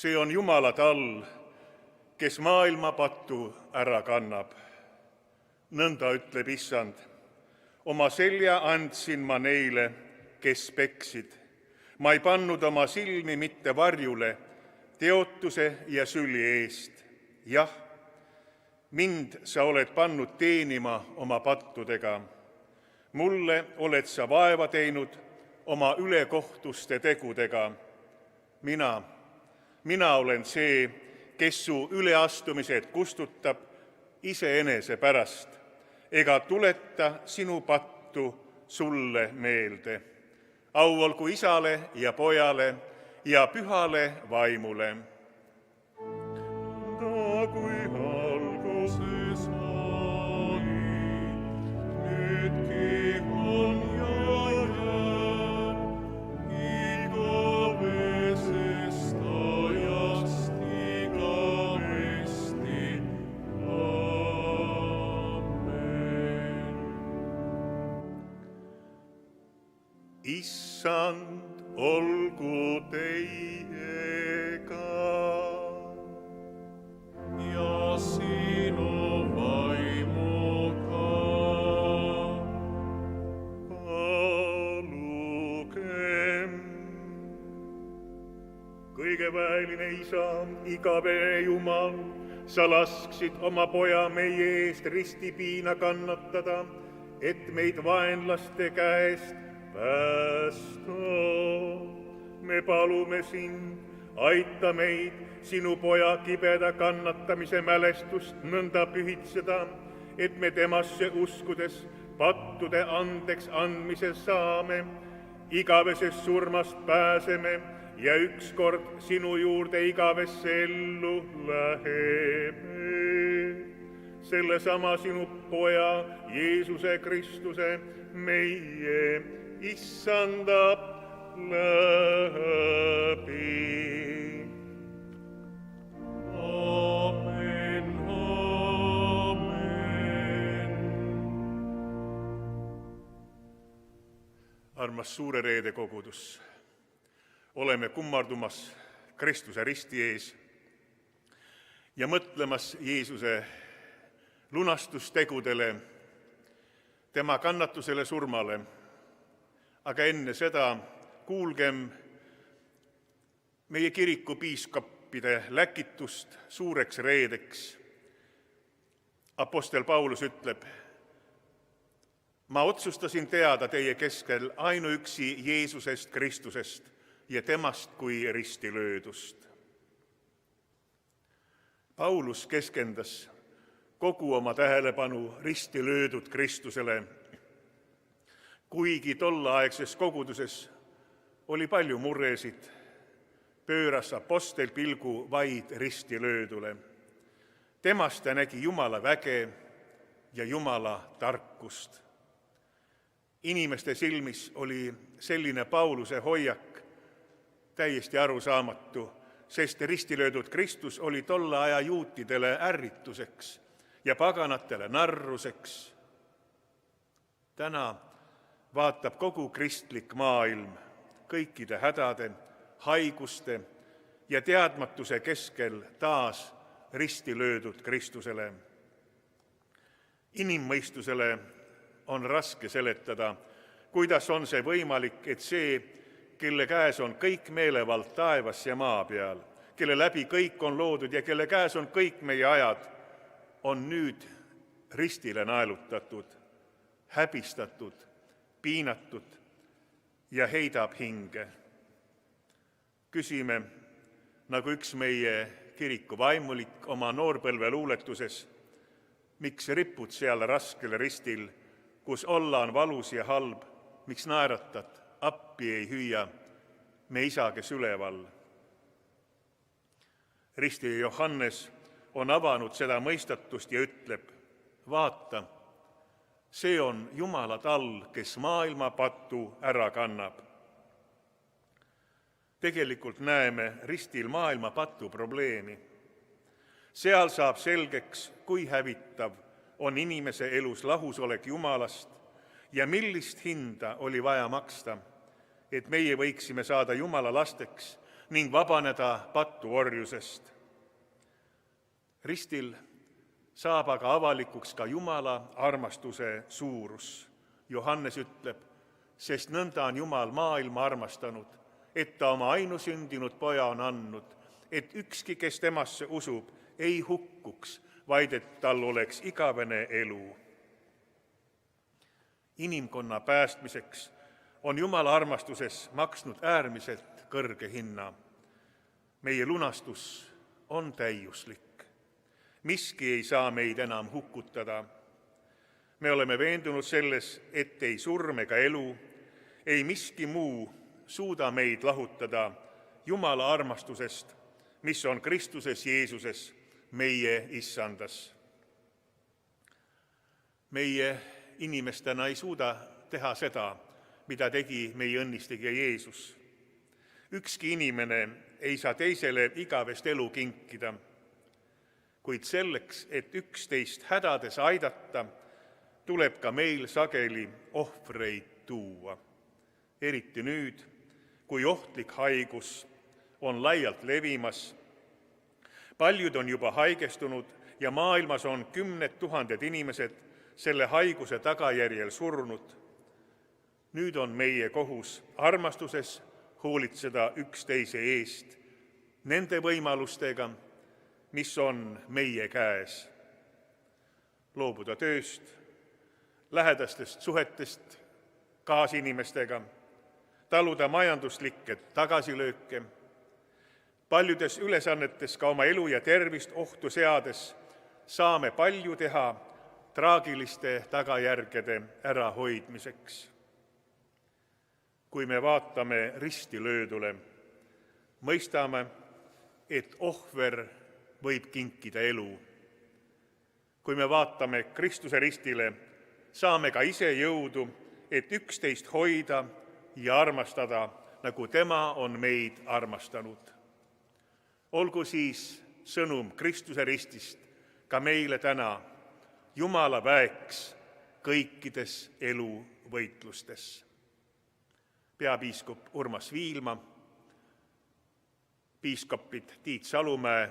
See on Jumala tall, kes maailma pattu ära kannab. Nõnda ütleb Issand, oma selja andsin ma neile, kes peksid. Ma ei pannud oma silmi mitte varjule, teotuse ja süli eest. Jah, mind sa oled pannud teenima oma pattudega. Mulle oled sa vaeva teinud oma ülekohtuste tegudega. Mina olen see, kes su üleastumised kustutab iseenese pärast, ega tuleta sinu pattu sulle meelde. Au olgu Isale ja Pojale ja Pühale Vaimule. Kui alguses oli, nüüdki on ja jääb, igavesest ajast igavesti. Amen. Issand, olgu teiega. Ja sinu vaimuga. Palugem. Kõigeväeline Isa, igavene Jumal, sa lasksid oma Poja meie eest ristipiina kannatada, et meid vaenlaste käest päästa. Me palume sind, aita meid sinu Poja kibeda kannatamise mälestust nõnda pühitseda, et me temasse uskudes pattude andeks andmise saame, igavesest surmast pääseme ja ükskord sinu juurde igavesse ellu läheme. Sellesama sinu Poja, Jeesuse Kristuse, meie Issanda läbi. Amen, amen. Armas Suure Reede kogudus, oleme kummardumas Kristuse risti ees ja mõtlemas Jeesuse lunastustegudele, tema kannatusele, surmale. Aga enne seda kuulgem meie kiriku piiskopide läkitust Suureks Reedeks. Apostel Paulus ütleb, ma otsustasin teada teie keskel ainuüksi Jeesusest Kristusest ja temast kui ristilöödust. Paulus keskendas kogu oma tähelepanu ristilöödud Kristusele, kuigi tollaaegses koguduses oli palju muresid, pööras apostel pilgu vaid ristilöödule. Temast ta nägi Jumala väge ja Jumala tarkust. Inimeste silmis oli selline Pauluse hoiak täiesti arusaamatu, sest ristilöödud Kristus oli tolle aja juutidele ärrituseks ja paganatele narruseks. Täna vaatab kogu kristlik maailm kõikide hädade, haiguste ja teadmatuse keskel taas ristilöödud Kristusele. Inimmõistusele on raske seletada, kuidas on see võimalik, et see, kelle käes on kõik meelevald taevas ja maa peal, kelle läbi kõik on loodud ja kelle käes on kõik meie ajad, on nüüd ristile naelutatud, häbistatud, piinatud ja heidab hinge. Küsime, nagu üks meie kiriku vaimulik oma noorpõlve luuletuses, miks ripud seal raskel ristil, kus olla on valus ja halb, miks naeratad, appi ei hüüa, me Isa, kes üleval. Risti Johannes on avanud seda mõistatust ja ütleb, vaata, see on Jumala tall, kes maailma pattu ära kannab. Tegelikult näeme ristil maailma patu probleemi. Seal saab selgeks, kui hävitav on inimese elus lahusolek Jumalast ja millist hinda oli vaja maksta, et meie võiksime saada Jumala lasteks ning vabaneda patuorjusest. Ristil saab aga avalikuks ka Jumala armastuse suurus. Johannes ütleb, sest nõnda on Jumal maailma armastanud, et ta oma ainusündinud poja on andnud, et ükski, kes temasse usub, ei hukkuks, vaid et tal oleks igavene elu. Inimkonna päästmiseks on Jumala armastuses maksnud äärmiselt kõrge hinna. Meie lunastus on täiuslik. Miski ei saa meid enam hukutada. Me oleme veendunud selles, et ei surm ega elu, ei miski muu suuda meid lahutada Jumala armastusest, mis on Kristuses Jeesuses, meie Issandas. Meie inimestena ei suuda teha seda, mida tegi meie õnnistegija Jeesus. Ükski inimene ei saa teisele igavest elu kinkida, kuid selleks, et üksteist hädades aidata, tuleb ka meil sageli ohvreid tuua. Eriti nüüd, kui ohtlik haigus on laialt levimas. Paljud on juba haigestunud ja maailmas on 10 000 inimesed selle haiguse tagajärjel surnud. Nüüd on meie kohus armastuses hoolitseda üksteise eest nende võimalustega, mis on meie käes. Loobuda tööst, lähedastest suhetest kaasinimestega, taluda majanduslikke tagasilööke, paljudes ülesannetes ka oma elu ja tervist ohtu seades saame palju teha traagiliste tagajärgede ärahoidmiseks. Kui me vaatame risti löödule, mõistame, et ohver võib kinkida elu. Kui me vaatame Kristuse ristile, saame ka ise jõudu, et üksteist hoida ja armastada, nagu tema on meid armastanud. Olgu siis sõnum Kristuse ristist ka meile täna Jumala väeks kõikides eluvõitlustes. Peapiiskop Urmas Viilma, piiskopid Tiit Salumäe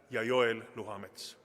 ja Joel Luhamets.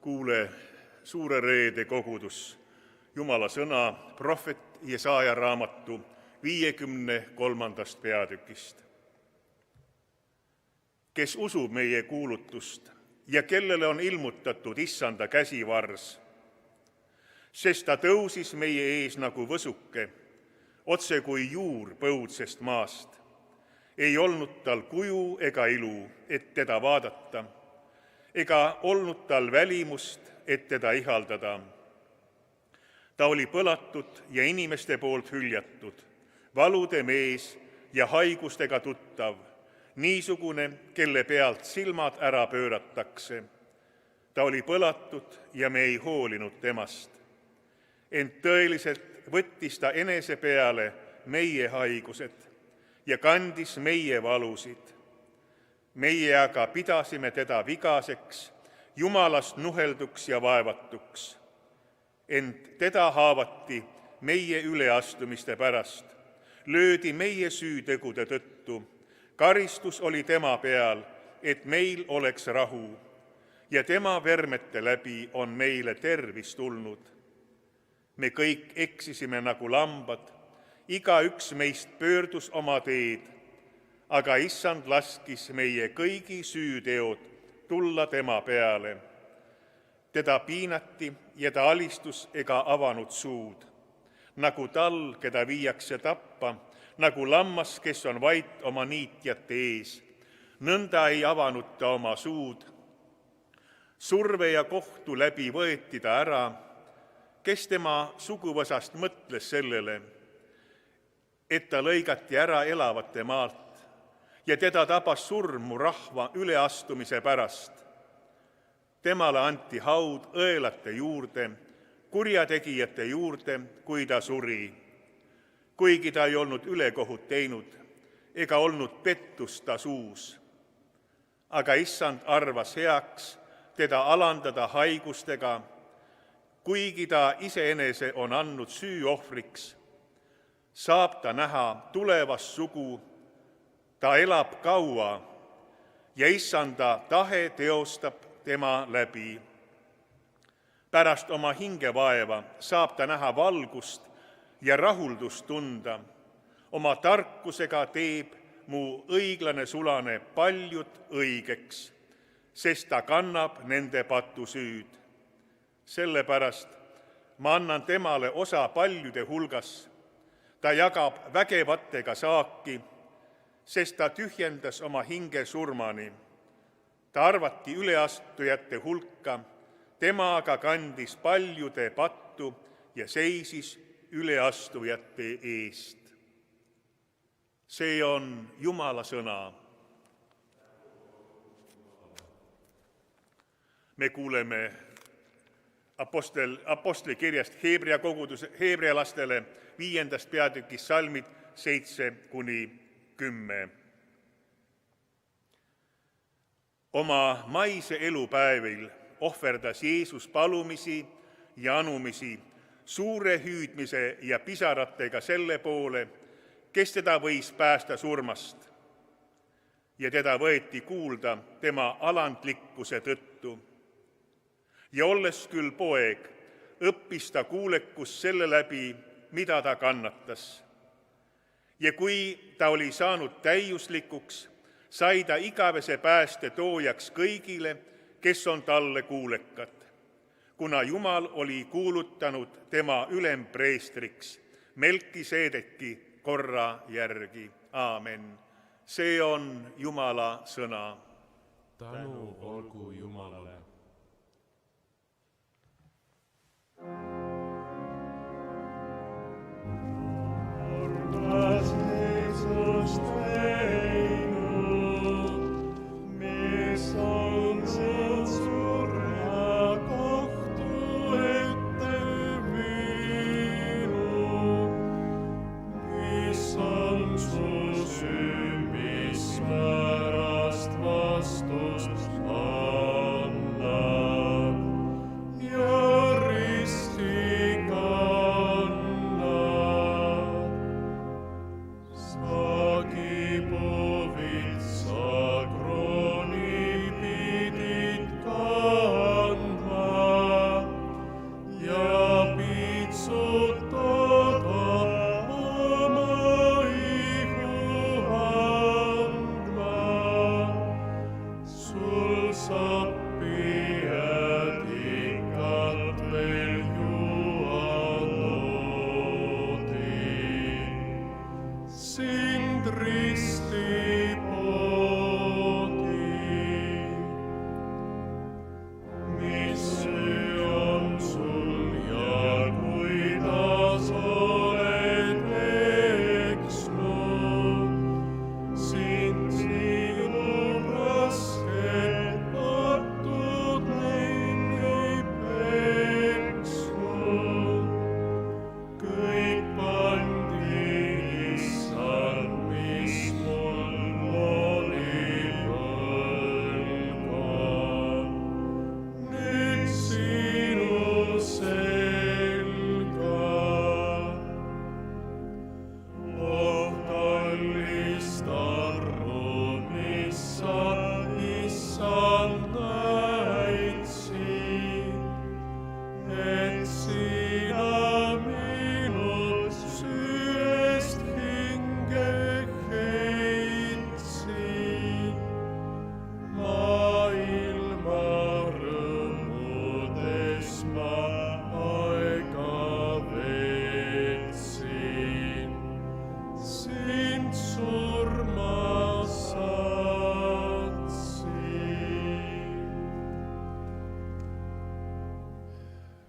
Kuule suure reede kogudus Jumala sõna prohvet Jesaja raamatu 53. peatükist. Kes usub meie kuulutust ja kellele on ilmutatud Issanda käsivars, sest ta tõusis meie ees nagu võsuke, otse kui juur põudsest maast. Ei olnud tal kuju ega ilu, et teda vaadata, ega olnud tal välimust, et teda ihaldada. Ta oli põlatud ja inimeste poolt hüljatud, valude mees ja haigustega tuttav, niisugune, kelle pealt silmad ära pööratakse. Ta oli põlatud ja me ei hoolinud temast. Ent tõeliselt võttis ta enese peale meie haigused ja kandis meie valusid. Meie aga pidasime teda vigaseks, Jumalast nuhelduks ja vaevatuks. Ent teda haavati meie üleastumiste pärast, löödi meie süütegude tõttu. Karistus oli tema peal, et meil oleks rahu, ja tema vermete läbi on meile tervis tulnud. Me kõik eksisime nagu lambad, igaüks meist pöördus oma teed, aga Issand laskis meie kõigi süüteod tulla tema peale. Teda piinati ja ta alistus ega avanud suud, nagu tal, keda viiakse tappa, nagu lammas, kes on vait oma niitjate ees. Nõnda ei avanud ta oma suud. Surve ja kohtu läbi võeti ta ära, kes tema suguvõsast mõtles sellele, et ta lõigati ära elavate maalt ja teda tabas surmu rahva üleastumise pärast. Temale anti haud õelate juurde, kurjategijate juurde, kui ta suri. Kuigi ta ei olnud ülekohut teinud ega olnud pettust ta suus. Aga Issand arvas heaks teda alandada haigustega, kuigi ta iseenese on andnud süüohvriks. Saab ta näha tulevast sugu, ta elab kaua ja Issanda tahe teostab tema läbi. Pärast oma hingevaeva saab ta näha valgust ja rahuldust tunda. Oma tarkusega teeb mu õiglane sulane paljud õigeks, sest ta kannab nende patusüüd. Sellepärast ma annan temale osa paljude hulgas. Ta jagab vägevatega saaki, sest ta tühjendas oma hinge surmani. Ta arvati üleastujate hulka, tema aga kandis paljude pattu ja seisis üleastujate eest. See on Jumala sõna. Me kuuleme apostli kirjast heebrealastele 5. peatükis salmid 7–10. Oma maise elupäevil ohverdas Jeesus palumisi ja anumisi, suure hüüdmise ja pisaratega selle poole, kes teda võis päästa surmast. Ja teda võeti kuulda tema alandlikkuse tõttu. Ja olles küll poeg, õppis ta kuulekust selle läbi, mida ta kannatas. Ja kui ta oli saanud täiuslikuks, sai ta igavese pääste toojaks kõigile, kes on talle kuulekad, kuna Jumal oli kuulutanud tema ülempreestriks Melkiseedeki korra järgi. Aamen. See on Jumala sõna. Tänu olgu Jumalale. Vastust anna.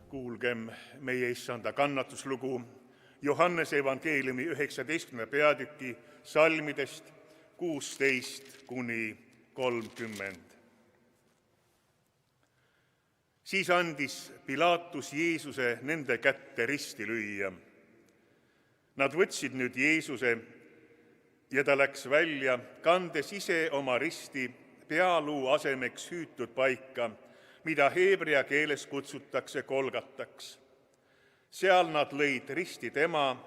Kuulgem meie issanda kannatuslugu Johannese evangeeliumi 19. peatüki salmidest 16–30. Siis andis Pilaatus Jeesuse nende kätte risti lüüa. Nad võtsid nüüd Jeesuse ja ta läks välja, kandes ise oma risti pealuu asemeks hüütud paika, mida heebrea keeles kutsutakse Golgataks. Seal nad lõid risti tema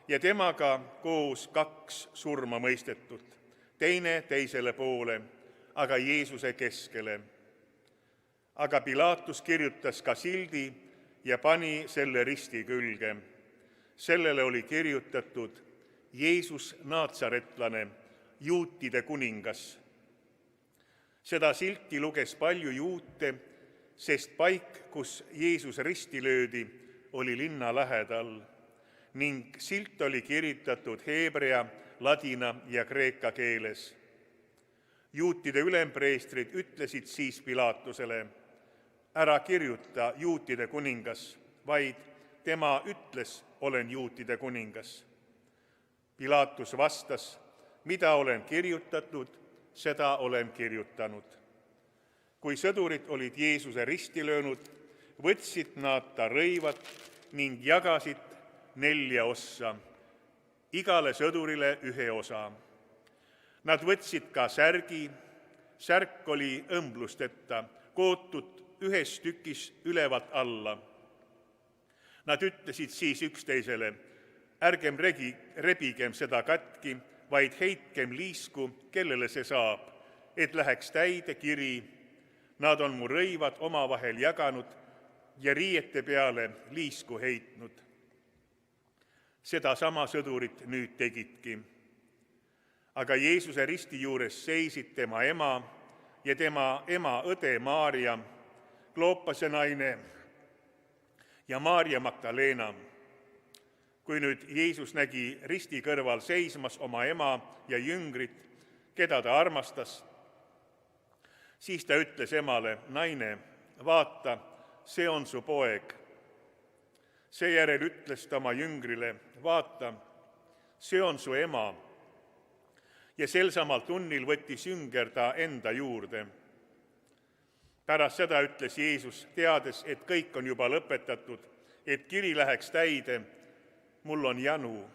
ja temaga koos 2 surma mõistetut, teine teisele poole, aga Jeesuse keskele. Aga Pilaatus kirjutas ka sildi ja pani selle risti külge. Sellele oli kirjutatud Jeesus Naatsaretlane, juutide kuningas. Seda silti luges palju juute, sest paik, kus Jeesus risti löödi, oli linna lähedal ning silt oli kirjutatud heebrea, ladina ja kreeka keeles. Juutide ülempreestrid ütlesid siis Pilaatusele, ära kirjuta juutide kuningas, vaid tema ütles, olen juutide kuningas. Pilaatus vastas, mida olen kirjutatud, seda olen kirjutanud. Kui sõdurid olid Jeesuse risti löönud, võtsid nad ta rõivad ning jagasid 4 ossa, igale sõdurile 1 osa. Nad võtsid ka särgi, särk oli õmblusteta, kootud 1 tükis ülevalt alla. Nad ütlesid siis üksteisele, ärgem rebigem seda katki, vaid heitkem liisku, kellele see saab, et läheks täide kiri, nad on mu rõivad omavahel jaganud ja riiete peale liisku heitnud. Seda sama sõdurid nüüd tegidki. Aga Jeesuse risti juures seisid tema ema ja tema ema õde Maarja, Kloopase naine ja Maarja Magdalena. Kui nüüd Jeesus nägi risti kõrval seismas oma ema ja jüngrit, keda ta armastas, siis ta ütles emale, naine, vaata, see on su poeg. Seejärel ütles ta oma jüngrile, vaata, see on su ema. Ja sel samal tunnil võttis jünger ta enda juurde. Pärast seda ütles Jeesus, teades, et kõik on juba lõpetatud, et kiri läheks täide, mul on janu.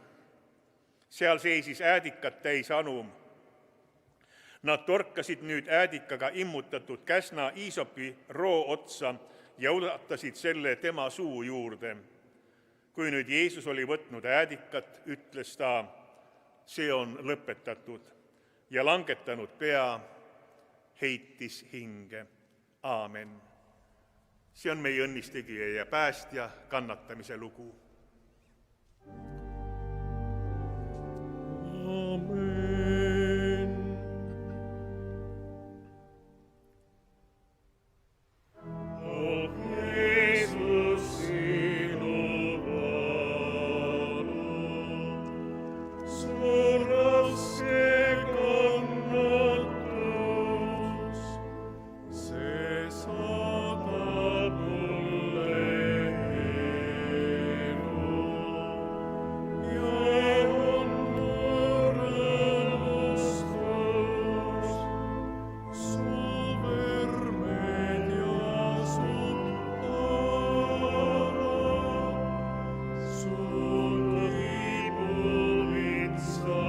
Seal seisis äädikat täis anum. Nad torkasid nüüd äädikaga immutatud käsna iisopi roo otsa ja ulatasid selle tema suu juurde. Kui nüüd Jeesus oli võtnud äädikat, ütles ta, see on lõpetatud ja langetanud pea, heitis hinge. Aamen. See on meie õnnistegija ja päästja kannatamise lugu. Amen. Oh Jeesus, sinu valu, su raske kannatus, see saadab mulle elu ja on mu rõõmustus, su vermed ja su tava, su kibuvitsa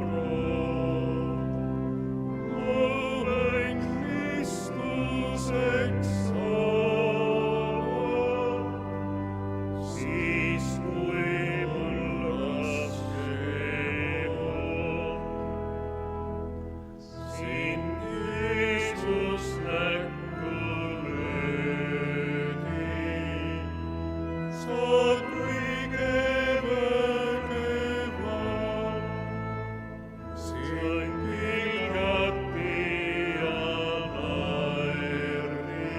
proov. Olen Kristuseks saanud, siis kui mul raske on. Sind Jeesus näkku löödi, sa kõige vägevam. Sind pilgati ja naerdi,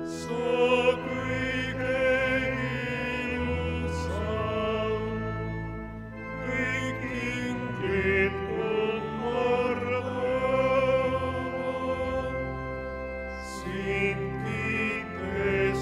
sa kõige ilusam. Kõik inglid kummardavad, sind kiites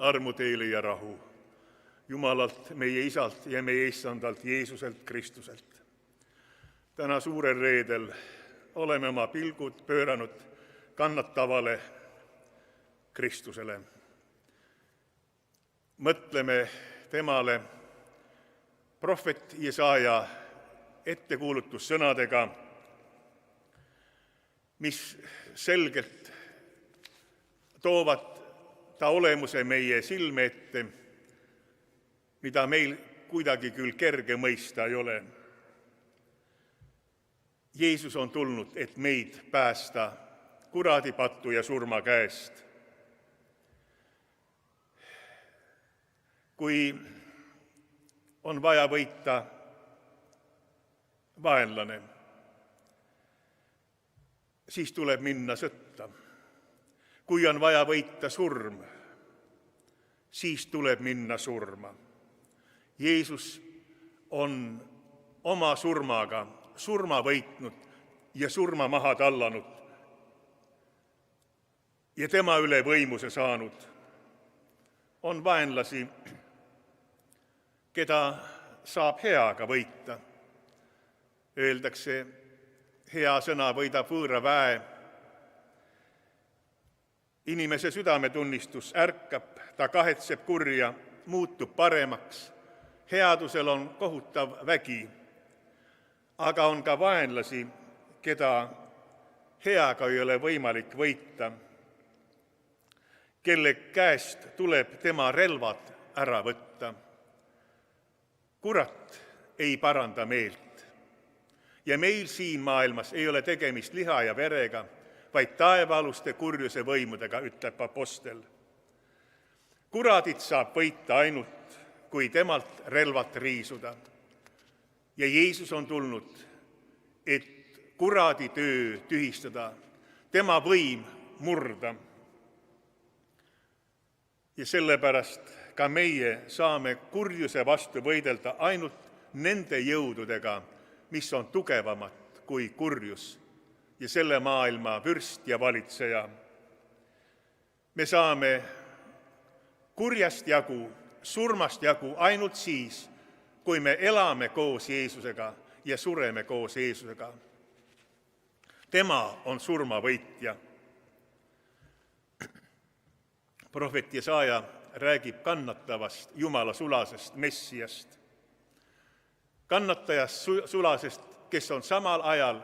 armu teile ja rahu Jumalalt, meie Isalt ja meie Issandalt Jeesuselt Kristuselt. Täna suurel reedel oleme oma pilgud pööranud kannatavale Kristusele. Mõtleme temale prohvet Jesaja ettekuulutussõnadega, mis selgelt toovad ta olemuse meie silme ette, mida meil kuidagi küll kerge mõista ei ole. Jeesus on tulnud, et meid päästa kuradipatu ja surma käest. Kui on vaja võita vaenlane, siis tuleb minna sõtta. Kui on vaja võita surm, siis tuleb minna surma. Jeesus on oma surmaga surma võitnud ja surma maha tallanud ja tema üle võimuse saanud. On vaenlasi, keda saab heaga võita. Öeldakse, hea sõna võidab võõra väe. Inimese südametunnistus ärkab, ta kahetseb kurja, muutub paremaks. Headusel on kohutav vägi, aga on ka vaenlasi, keda heaga ei ole võimalik võita, kelle käest tuleb tema relvad ära võtta. Kurat ei paranda meelt ja meil siin maailmas ei ole tegemist liha ja verega, vaid taevaaluste kurjuse võimudega, ütleb apostel. Kuradit saab võita ainult, kui temalt relvat riisuda. Ja Jeesus on tulnud, et kuradi töö tühistada, tema võim murda. Ja sellepärast ka meie saame kurjuse vastu võidelda ainult nende jõududega, mis on tugevamad kui kurjus ja selle maailma vürst ja valitseja. Me saame kurjast jagu, surmast jagu ainult siis, kui me elame koos Jeesusega ja sureme koos Jeesusega. Tema on surmavõitja. Prohvet Jesaja räägib kannatavast Jumala sulasest Messiast. Kannatajast sulasest, kes on samal ajal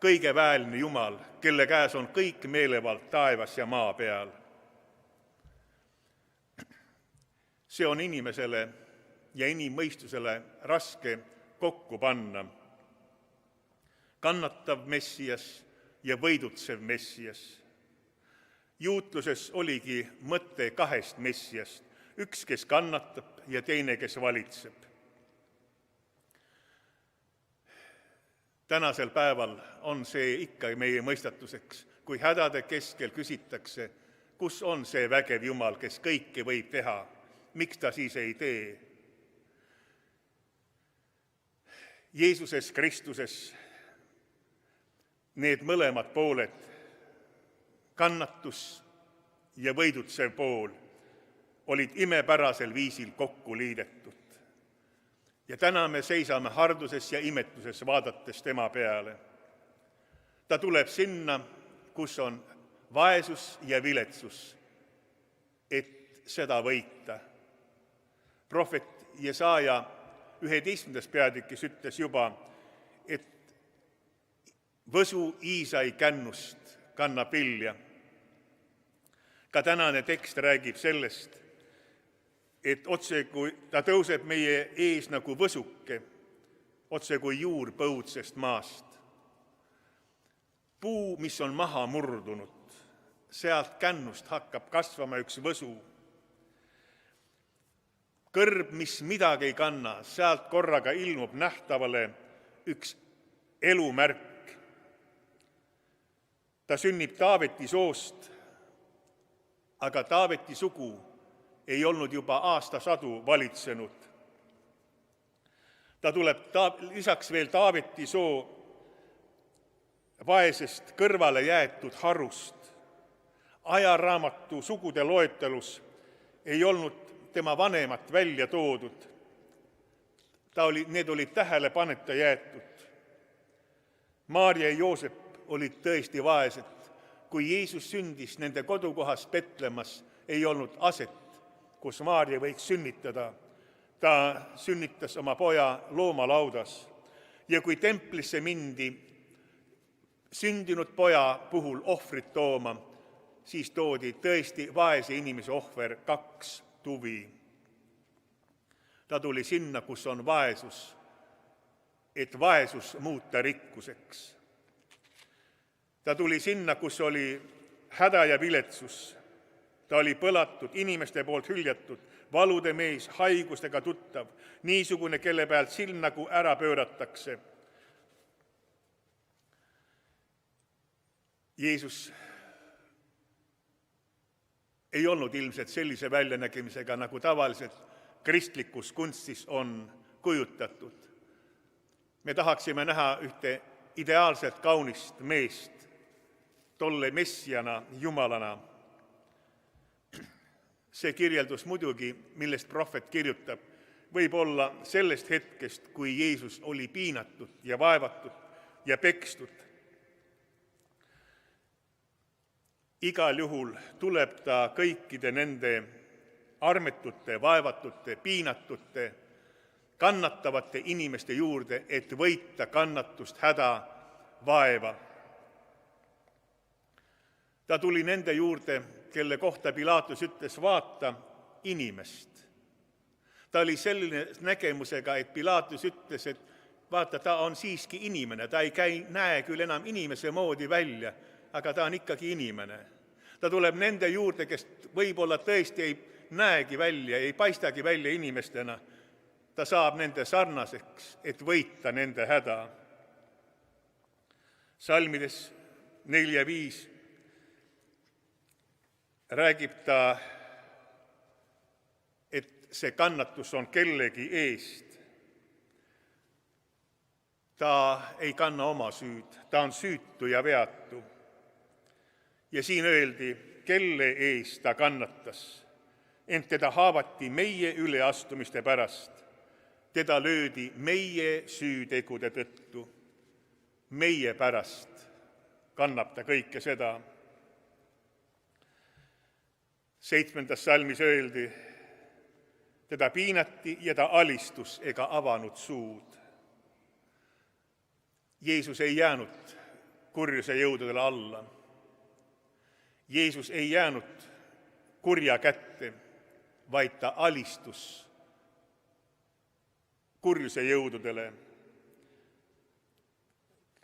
kõige väeline Jumal, kelle käes on kõik meelevald taevas ja maa peal. See on inimesele ja inimmõistusele raske kokku panna. Kannatav Messias ja võidutsev Messias. Juutluses oligi mõte kahest Messiast, üks, kes kannatab ja teine, kes valitseb. Tänasel päeval on see ikka meie mõistatuseks, kui hädade keskel küsitakse, kus on see vägev Jumal, kes kõike võib teha. Miks ta siis ei tee? Jeesuses Kristuses need mõlemad pooled, kannatus ja võidutsev pool, olid imepärasel viisil kokku liidetud. Ja täna me seisame harduses ja imetuses vaadates tema peale. Ta tuleb sinna, kus on vaesus ja viletsus, et seda võita. Prohvet Jesaja 11. peatükis ütles juba, et võsu Iisai kännust kannab vilja. Ka tänane tekst räägib sellest, et otse kui ta tõuseb meie ees nagu võsuke, otse kui juur põudsest maast. Puu, mis on maha murdunud, sealt kännust hakkab kasvama üks võsu. Kõrb, mis midagi ei kanna, sealt korraga ilmub nähtavale üks elumärk. Ta sünnib Taaveti soost, aga Taaveti sugu ei olnud juba aastasadu valitsenud. Ta tuleb lisaks veel Taaveti soo vaesest kõrvale jäetud harust. Ajaraamatu sugude loetelus ei olnud tema vanemat välja toodud. Need olid tähelepaneta jäetud. Maarja ja Joosep olid tõesti vaesed. Kui Jeesus sündis nende kodukohas Petlemmas, ei olnud aset, kus Maarja võiks sünnitada. Ta sünnitas oma poja loomalaudas. Ja kui templisse mindi sündinud poja puhul ohvrit tooma, siis toodi tõesti vaese inimese ohver 2 tuvi. Ta tuli sinna, kus on vaesus, et vaesus muuta rikkuseks. Ta tuli sinna, kus oli häda ja viletsus. Ta oli põlatud, inimeste poolt hüljatud, valude mees, haigustega tuttav, niisugune, kelle pealt silm nagu ära pööratakse. Jeesus ei olnud ilmselt sellise väljanägemisega, nagu tavaliselt kristlikus kunstis on kujutatud. Me tahaksime näha ühte ideaalselt kaunist meest, tolle messiana, jumalana. See kirjeldus muidugi, millest prohvet kirjutab, võib olla sellest hetkest, kui Jeesus oli piinatud ja vaevatud ja pekstud. Igal juhul tuleb ta kõikide nende armetute, vaevatute, piinatute, kannatavate inimeste juurde, et võita kannatust, häda, vaeva. Ta tuli nende juurde, kelle kohta Pilaatus ütles, vaata inimest. Ta oli selline nägemusega, et Pilaatus ütles, et vaata, ta on siiski inimene, ta ei näe küll enam inimese moodi välja, aga ta on ikkagi inimene. Ta tuleb nende juurde, kes võib-olla tõesti ei näegi välja, ei paistagi välja inimestena. Ta saab nende sarnaseks, et võita nende häda. Salmides 4 ja 5 räägib ta, et see kannatus on kellegi eest. Ta ei kanna oma süüd, ta on süütu ja veatu. Ja siin öeldi, kelle eest ta kannatas, ent teda haavati meie üleastumiste pärast. Teda löödi meie süütegude tõttu. Meie pärast kannab ta kõike seda. 7. salmis öeldi, teda piinati ja ta alistus ega avanud suud. Jeesus ei jäänud kurjuse jõududele alla. Jeesus ei jäänud kurja kätte, vaid ta alistus kurjuse jõududele.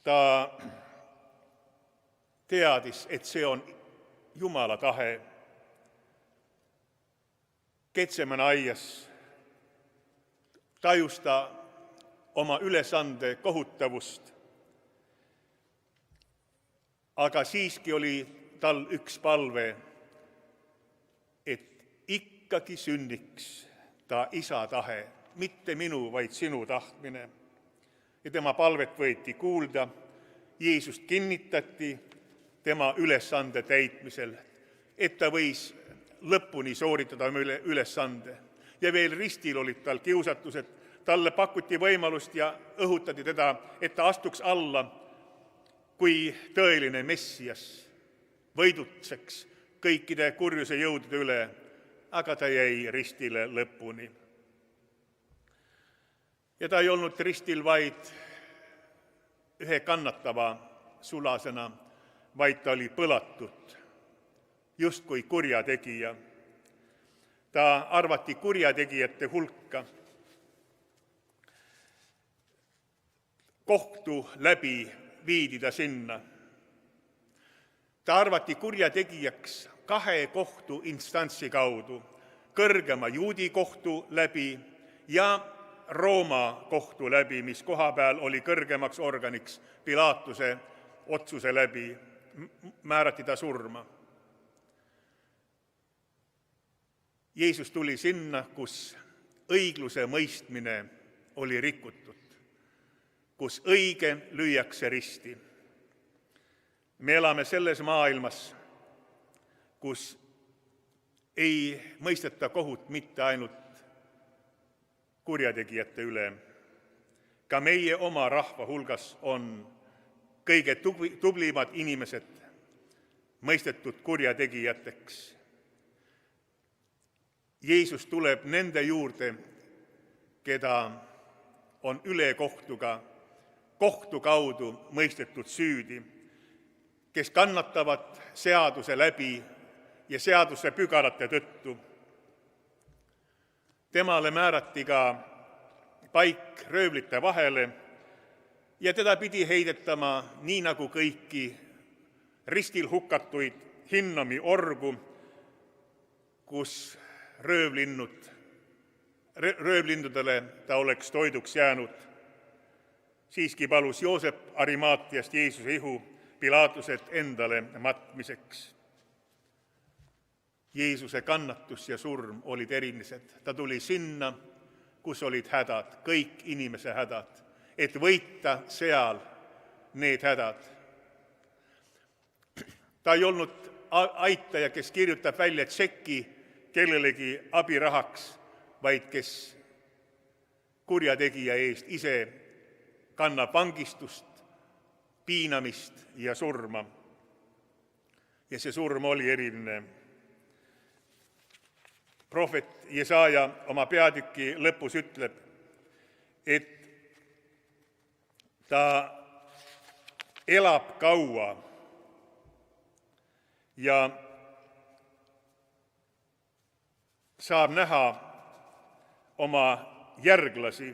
Ta teadis, et see on Jumala tahe. Getsemane aias tajus ta oma ülesande kohutavust, aga siiski oli tal üks palve, et ikkagi sünniks ta isa tahe, mitte minu, vaid sinu tahtmine. Ja tema palvet võeti kuulda, Jeesust kinnitati tema ülesande täitmisel, et ta võis lõpuni sooritada ülesande. Ja veel ristil olid tal kiusatused, talle pakuti võimalust ja õhutati teda, et ta astuks alla kui tõeline Messias, võidutseks kõikide kurjuse jõudude üle, aga ta jäi ristile lõpuni. Ja ta ei olnud ristil vaid ühe kannatava sulasena, vaid ta oli põlatud, justkui kurjategija. Ta arvati kurjategijate hulka. Kohtu läbi viidi ta sinna. Ta arvati kurjategijaks 2 kohtuinstantsi kaudu, kõrgema juudi kohtu läbi ja Rooma kohtu läbi, mis kohapeal oli kõrgemaks organiks Pilaatuse otsuse läbi, määrati ta surma. Jeesus tuli sinna, kus õigluse mõistmine oli rikutud, kus õige lüüakse risti. Me elame selles maailmas, kus ei mõisteta kohut mitte ainult kurjategijate üle. Ka meie oma rahva hulgas on kõige tublimad inimesed mõistetud kurjategijateks. Jeesus tuleb nende juurde, keda on ülekohtuga, kohtu kaudu mõistetud süüdi, kes kannatavad seaduse läbi ja seaduse pügalate tõttu. Temale määrati ka paik röövlite vahele ja teda pidi heidetama nii nagu kõiki ristil hukatuid Hinnomi orgu, kus röövlindudele ta oleks toiduks jäänud. Siiski palus Joosep Arimaatiast Jeesuse ihu Pilaaduselt endale matmiseks. Jeesuse kannatus ja surm olid erilised. Ta tuli sinna, kus olid hädad, kõik inimese hädad, et võita seal need hädad. Ta ei olnud aitaja, kes kirjutab välja tšeki kellelegi abirahaks, vaid kes kurjategija eest ise kannab vangistust, piinamist ja surma. Ja see surm oli eriline. Prohvet Jesaja oma peatüki lõpus ütleb, et ta elab kaua ja saab näha oma järglasi.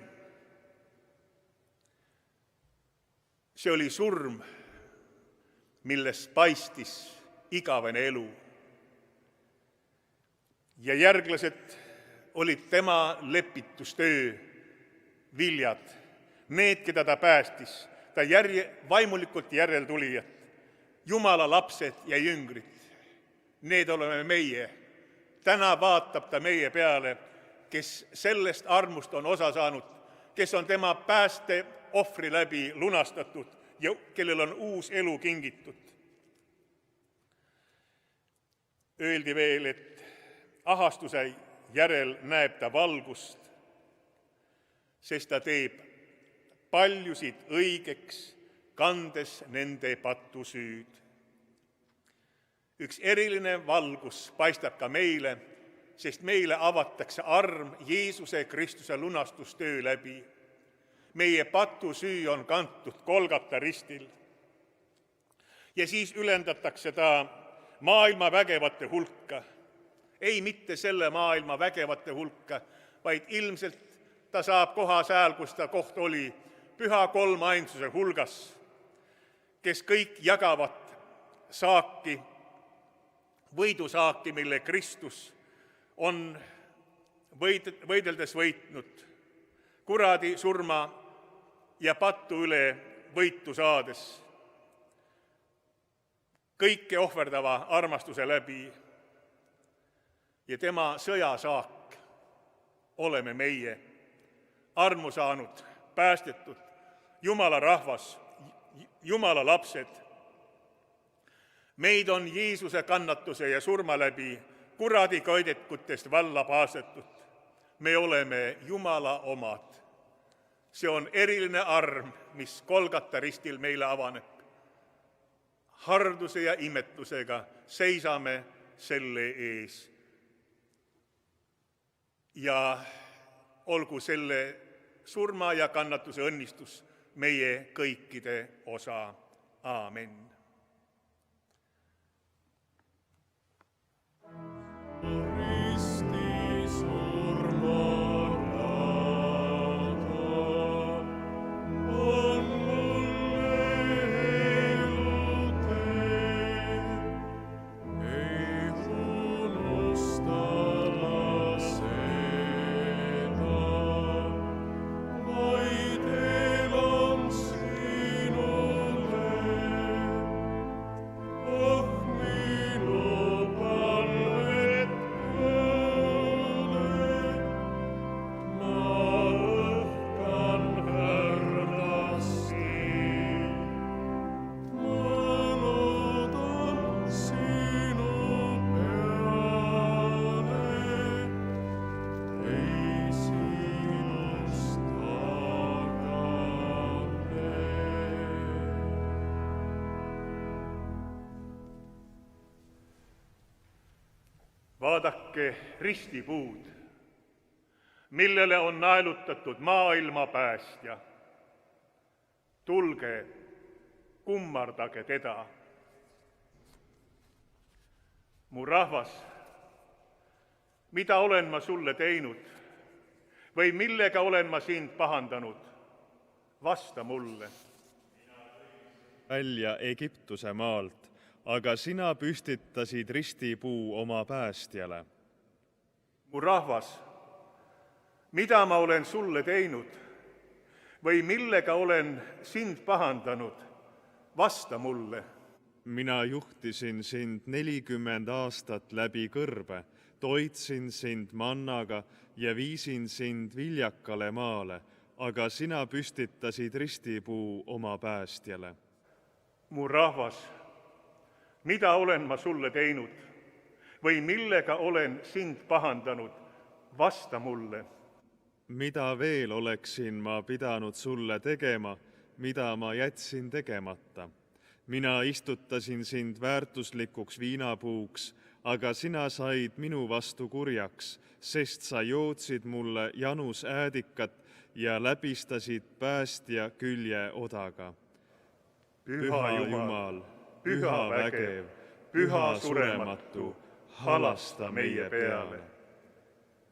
See oli surm, millest paistis igavene elu. Ja järglased olid tema lepitustöö viljad, need, keda ta päästis, ta vaimulikult järeltulijad, Jumala lapsed ja jüngrid. Need oleme meie. Täna vaatab ta meie peale, kes sellest armust on osa saanud, kes on tema pääste ohvri läbi lunastatud ja kellel on uus elu kingitud. Öeldi veel, et ahastuse järel näeb ta valgust, sest ta teeb paljusid õigeks, kandes nende patusüüd. Üks eriline valgus paistab ka meile, sest meile avatakse arm Jeesuse Kristuse lunastustöö läbi. Meie patusüü on kantud Golgata ristil. Ja siis ülendatakse ta maailma vägevate hulka. Ei mitte selle maailma vägevate hulka, vaid ilmselt ta saab koha seal, kus ta koht oli, püha kolmainsuse hulgas, kes kõik jagavad saaki, võidusaaki, mille Kristus on võideldes võitnud, kuradi surma ja patu üle võitu saades, kõike ohverdava armastuse läbi. Ja tema sõjasaak oleme meie, armu saanud, päästetud, Jumala rahvas, Jumala lapsed. Meid on Jeesuse kannatuse ja surma läbi kuradi kaidekutest valla paastetud. Me oleme Jumala omad. See on eriline arm, mis Golgata ristil meile avaneb. Harduse ja imetlusega seisame selle ees. Ja olgu selle surma ja kannatuse õnnistus meie kõikide osa. Aamen. Vaadake ristipuud, millele on naelutatud maailma päästja. Tulge, kummardage teda. Mu rahvas, mida olen ma sulle teinud või millega olen ma sind pahandanud? Vasta mulle. Välja Egiptuse maalt, aga sina püstitasid ristipuu oma päästjale. Mu rahvas, mida ma olen sulle teinud või millega olen sind pahandanud? Vasta mulle. Mina juhtisin sind 40 aastat läbi kõrbe, toitsin sind mannaga ja viisin sind viljakale maale, aga sina püstitasid ristipuu oma päästjale. Mu rahvas, mida olen ma sulle teinud või millega olen sind pahandanud? Vasta mulle. Mida veel oleksin ma pidanud sulle tegema, mida ma jätsin tegemata? Mina istutasin sind väärtuslikuks viinapuuks, aga sina said minu vastu kurjaks, sest sa jootsid mulle janus äädikat ja läbistasid päästja külje odaga. Püha Jumal, püha vägev, püha surematu, halasta meie peale.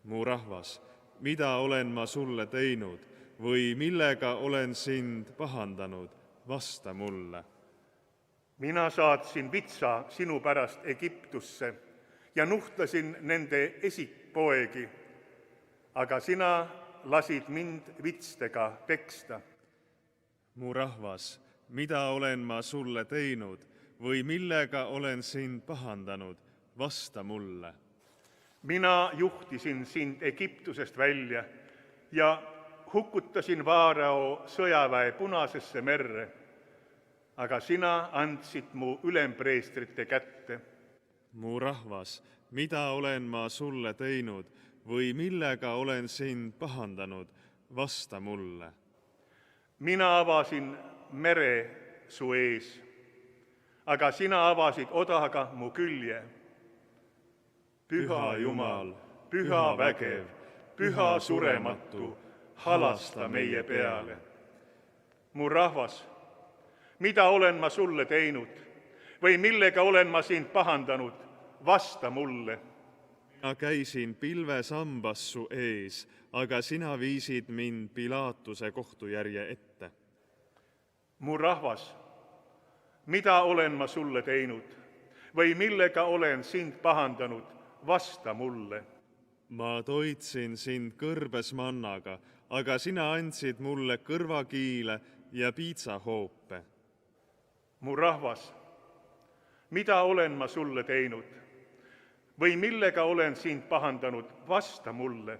Mu rahvas, mida olen ma sulle teinud või millega olen sind pahandanud? Vasta mulle. Mina saatsin vitsa sinu pärast Egiptusse ja nuhtlesin nende esikpoegi, aga sina lasid mind vitstega peksta. Mu rahvas, mida olen ma sulle teinud või millega olen sind pahandanud? Vasta mulle. Mina juhtisin sind Egiptusest välja ja hukutasin Vaarao sõjaväe Punasesse merre, aga sina andsid mu ülempreestrite kätte. Mu rahvas, mida olen ma sulle teinud või millega olen sind pahandanud? Vasta mulle. Mina avasin mere su ees, aga sina avasid odaga mu külje. Püha Jumal, püha vägev, püha surematu, halasta meie peale. Mu rahvas, mida olen ma sulle teinud või millega olen ma sind pahandanud? Vasta mulle. Ma käisin pilvesambas su ees, aga sina viisid mind Pilaatuse kohtujärje ette. Mu rahvas, mida olen ma sulle teinud või millega olen sind pahandanud? Vasta mulle. Ma toitsin sind kõrbes mannaga, aga sina andsid mulle kõrvakiile ja piitsahoope. Mu rahvas, mida olen ma sulle teinud või millega olen sind pahandanud? Vasta mulle.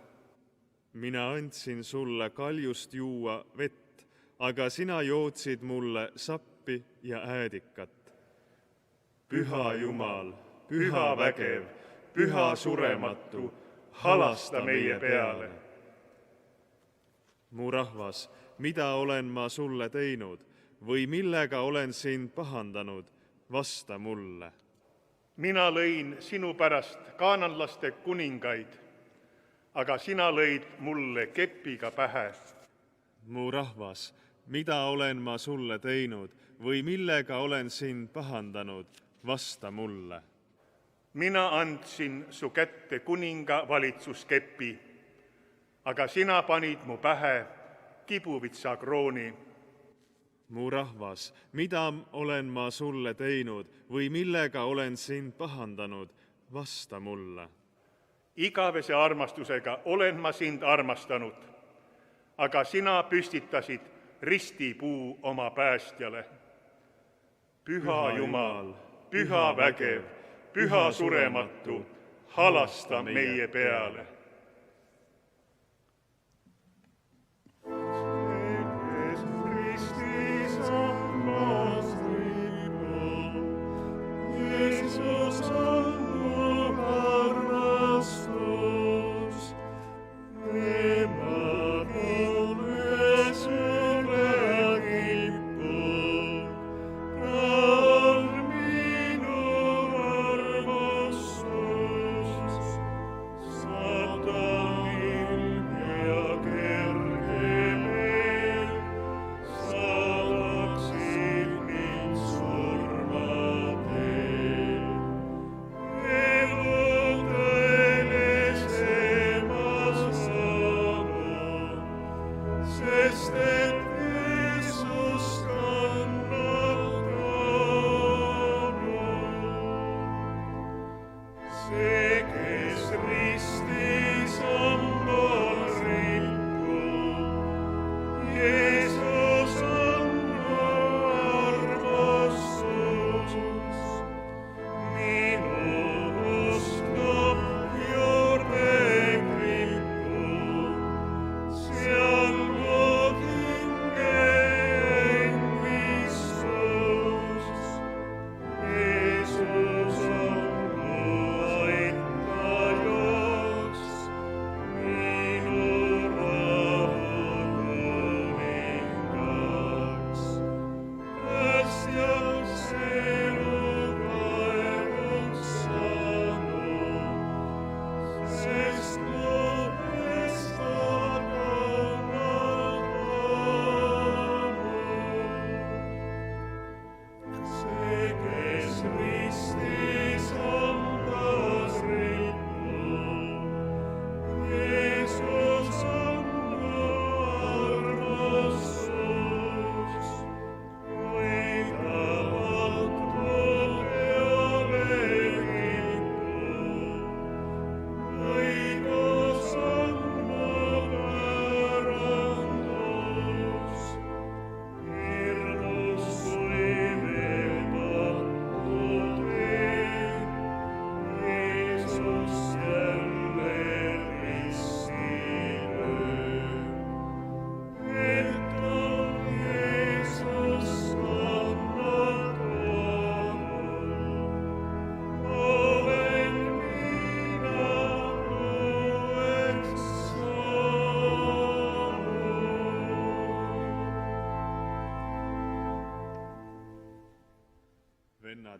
Mina andsin sulle kaljust juua vett, aga sina jootsid mulle sappi ja äädikat. Püha Jumal, püha vägev, püha surematu, halasta meie peale. Mu rahvas, mida olen ma sulle teinud või millega olen sind pahandanud? Vasta mulle. Mina lõin sinu pärast kaananlaste kuningaid, aga sina lõid mulle kepiga pähe. Mu rahvas, mida olen ma sulle teinud või millega olen sind pahandanud? Vasta mulle. Mina andsin su kätte kuninga valitsuskepi, aga sina panid mu pähe kibuvitsa krooni. Mu rahvas, mida olen ma sulle teinud või millega olen sind pahandanud? Vasta mulle. Igavese armastusega olen ma sind armastanud, aga sina püstitasid ristipuu oma päästjale. Püha Jumal, püha vägev, püha surematu, halasta meie peale.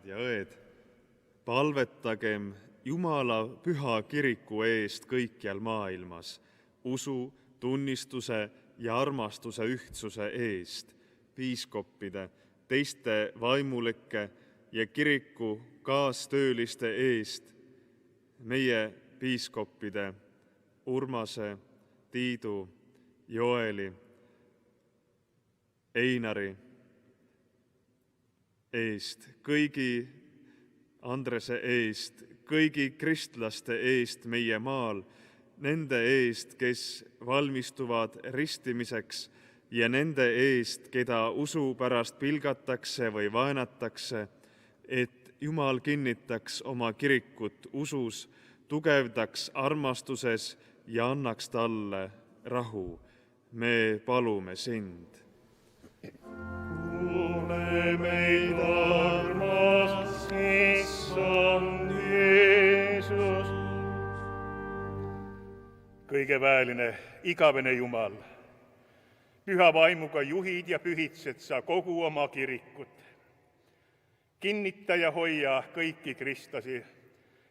vennad ja õed, palvetagem Jumala püha kiriku eest kõikjal maailmas, usu, tunnistuse ja armastuse ühtsuse eest, piiskoppide, teiste vaimulike ja kiriku kaastööliste eest, meie piiskoppide Urmase, Tiidu, Joeli, Einari eest, kõigi Andrese eest, kõigi kristlaste eest meie maal, nende eest, kes valmistuvad ristimiseks ja nende eest, keda usu pärast pilgatakse või vaenatakse, et Jumal kinnitaks oma kirikut usus, tugevdaks armastuses ja annaks talle rahu. Me palume sind. Kuule meid, armas Issand Jeesus. Kõige väeline, igavene Jumal, püha vaimuga juhid ja pühitsed sa kogu oma kirikut. Kinnita ja hoia kõiki kristlasi,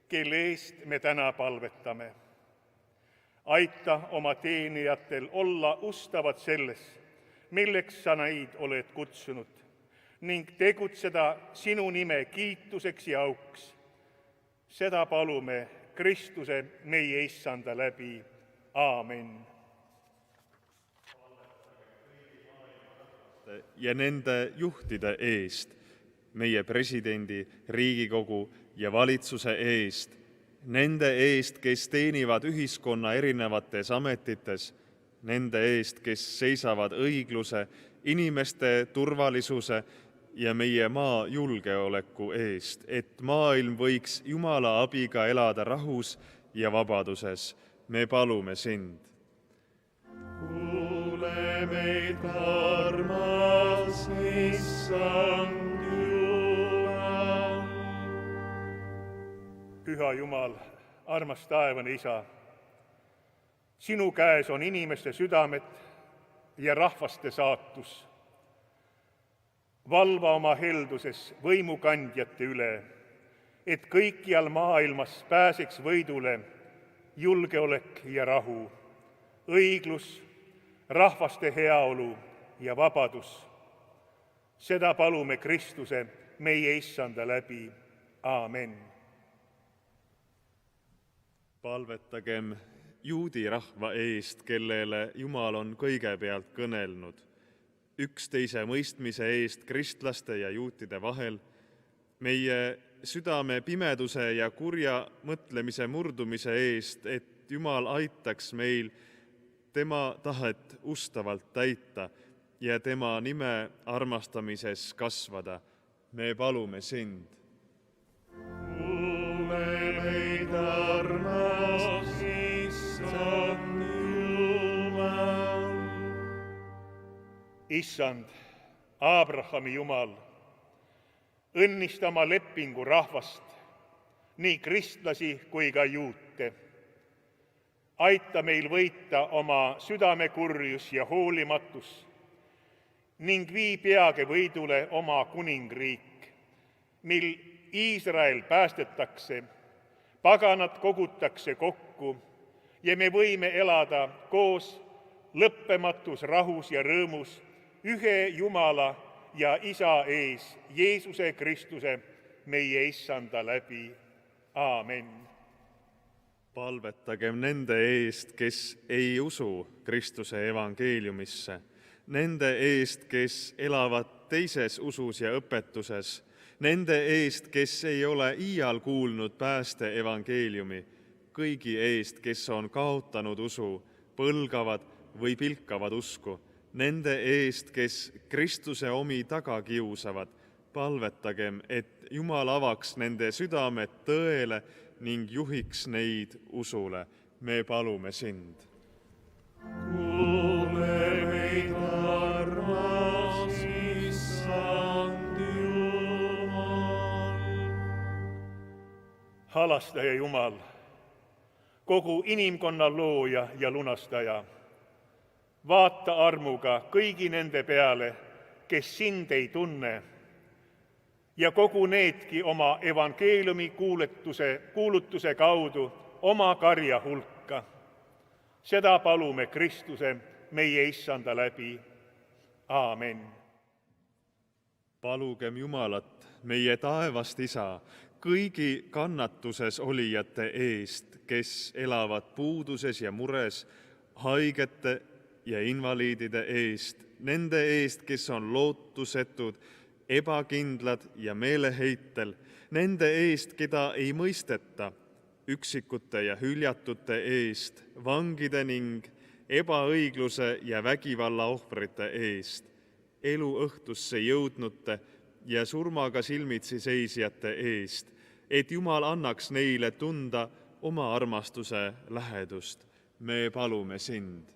kelle eest me täna palvetame. Aita oma teenijatel olla ustavad selles, milleks sa neid oled kutsunud, ning tegutseda sinu nime kiituseks ja auks. Seda palume Kristuse meie Issanda läbi. Aamen. Ja nende juhtide eest, meie presidendi, Riigikogu ja valitsuse eest, nende eest, kes teenivad ühiskonna erinevates ametites, nende eest, kes seisavad õigluse, inimeste turvalisuse ja meie maa julgeoleku eest, et maailm võiks Jumala abiga elada rahus ja vabaduses. Me palume sind. Kuule meid, armas Issand Jumal. Püha Jumal, armas taevane Isa, sinu käes on inimeste südamed ja rahvaste saatus. Valva oma helduses võimukandjate üle, et kõikjal maailmas pääseks võidule julgeolek ja rahu, õiglus, rahvaste heaolu ja vabadus. Seda palume Kristuse, meie Issanda läbi. Aamen. Palvetagem juudi rahva eest, kellele Jumal on kõigepealt kõnelnud, üksteise mõistmise eest kristlaste ja juutide vahel, meie südame pimeduse ja kurja mõtlemise murdumise eest, et Jumal aitaks meil tema tahet ustavalt täita ja tema nime armastamises kasvada. Me palume sind. Kuule meid, armas Issand Jumal. Issand, Abrahami Jumal, õnnista oma lepingu rahvast, nii kristlasi kui ka juute. Aita meil võita oma südamekurjus ja hoolimatus ning vii peagi võidule oma kuningriik, mil Iisrael päästetakse, paganad kogutakse kokku ja me võime elada koos lõppematus rahus ja rõõmus ühe Jumala ja Isa ees, Jeesuse Kristuse, meie Issanda läbi. Aamen. Palvetagem nende eest, kes ei usu Kristuse evangeeliumisse, nende eest, kes elavad teises usus ja õpetuses, nende eest, kes ei ole iial kuulnud pääste evangeeliumi, kõigi eest, kes on kaotanud usu, põlgavad või pilkavad usku, nende eest, kes Kristuse omi taga kiusavad, palvetagem, et Jumal avaks nende südamed tõele ning juhiks neid usule. Me palume sind. Kuule meid, armas Issand Jumal. Halastaja Jumal, kogu inimkonna looja ja lunastaja, vaata armuga kõigi nende peale, kes sind ei tunne, ja kogu needki oma evangeeliumi kuulutuse kaudu oma karja hulka. Seda palume Kristuse, meie Issanda läbi. Aamen. Palugem Jumalat, meie taevast Isa, kõigi kannatuses olijate eest, kes elavad puuduses ja mures, haigete ja invaliidide eest, nende eest, kes on lootusetud, ebakindlad ja meeleheitel, nende eest, keda ei mõisteta, üksikute ja hüljatute eest, vangide ning ebaõigluse ja vägivalla ohvrite eest, eluõhtusse jõudnute ja surmaga silmitsi seisjate eest, et Jumal annaks neile tunda oma armastuse lähedust. Me palume sind.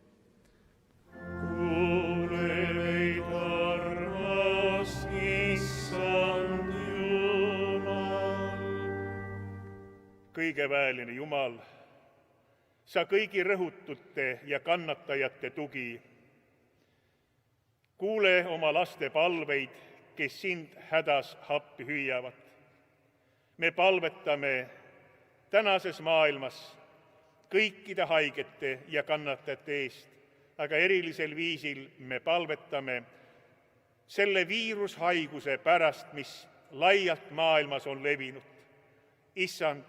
Kuule meid, armas Issand Jumal. Kõigeväeline Jumal, sa kõigi rõhutute ja kannatajate tugi. Kuule oma laste palveid, kes sind hädas appi hüüavad. Me palvetame tänases maailmas kõikide haigete ja kannatajate eest, aga erilisel viisil me palvetame selle viirushaiguse pärast, mis laialt maailmas on levinud. Issand,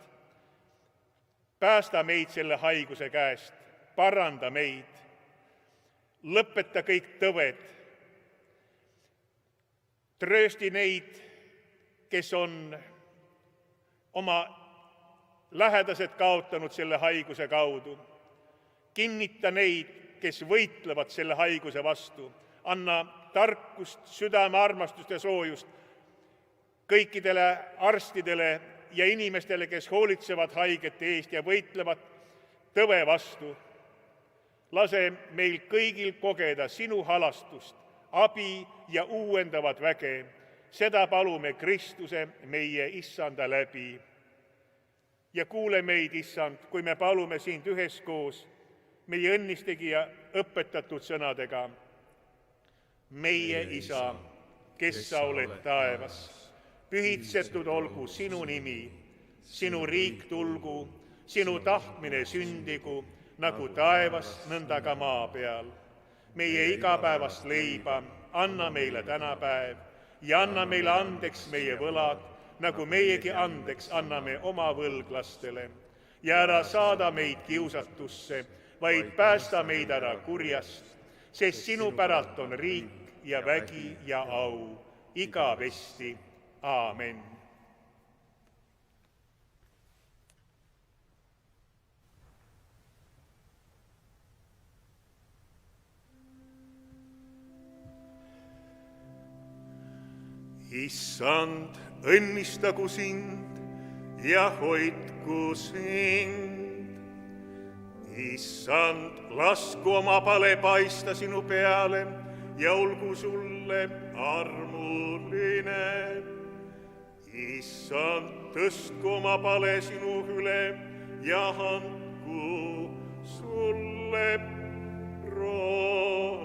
päästa meid selle haiguse käest, paranda meid, lõpeta kõik tõved, tröösti neid, kes on oma lähedased kaotanud selle haiguse kaudu. Kinnita neid, kes võitlevad selle haiguse vastu. Anna tarkust, südame armastust ja soojust kõikidele arstidele ja inimestele, kes hoolitsevad haigete eest ja võitlevad tõve vastu. Lase meil kõigil kogeda sinu halastust, abi ja uuendavat väge. Seda palume Kristuse, meie Issanda läbi. Ja kuule meid, Issand, kui me palume sind üheskoos meie õnnistegija õpetatud sõnadega. Meie Isa, kes sa oled taevas, pühitsetud olgu sinu nimi, sinu riik tulgu, sinu tahtmine sündigu, nagu taevas, nõnda ka maa peal. Meie igapäevast leiba anna meile tänapäev ja anna meile andeks meie võlad, nagu meiegi andeks anname oma võlglastele. Ja ära saada meid kiusatusse, vaid päästa meid ära kurjast, sest sinu päralt on riik ja vägi ja au igavesti. Aamen. Issand, õnnistagu sind ja hoidku sind. Issand, lasku oma pale paista sinu peale ja olgu sulle armuline. Issand, tõstku oma pale sinu üle ja andku sulle rohu.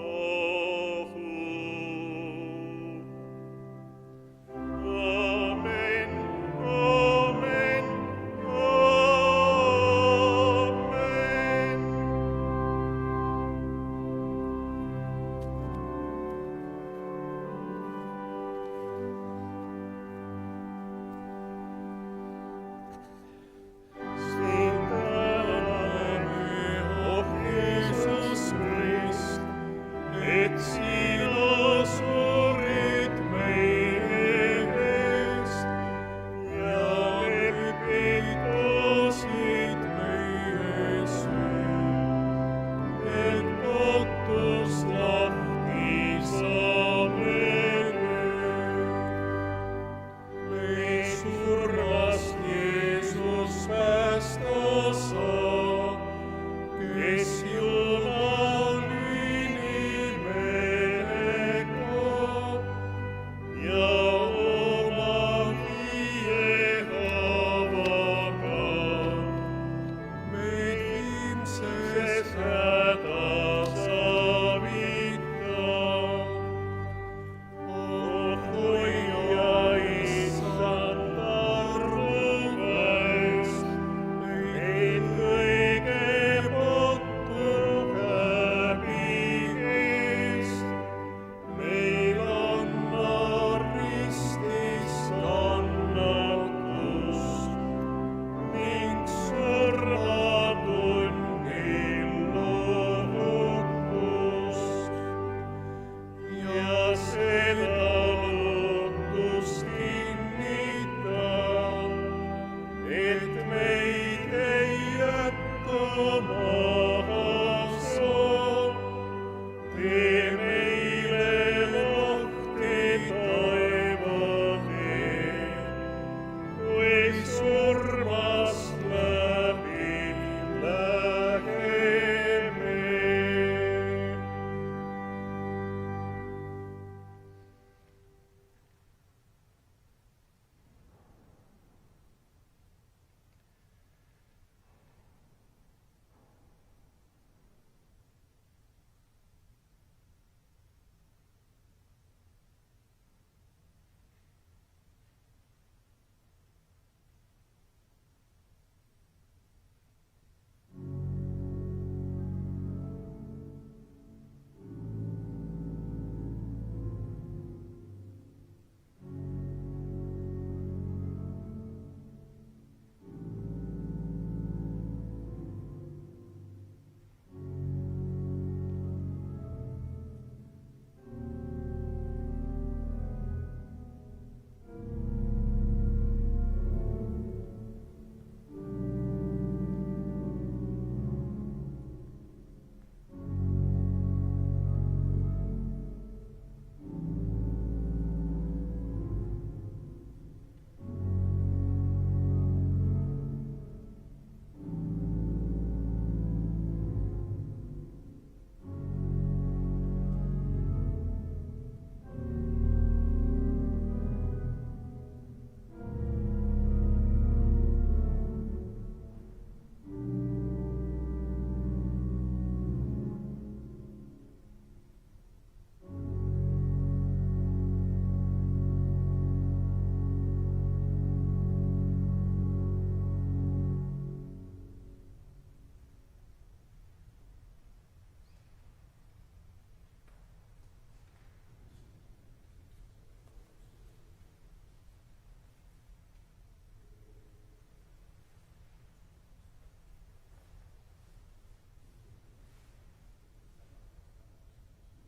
Jumal.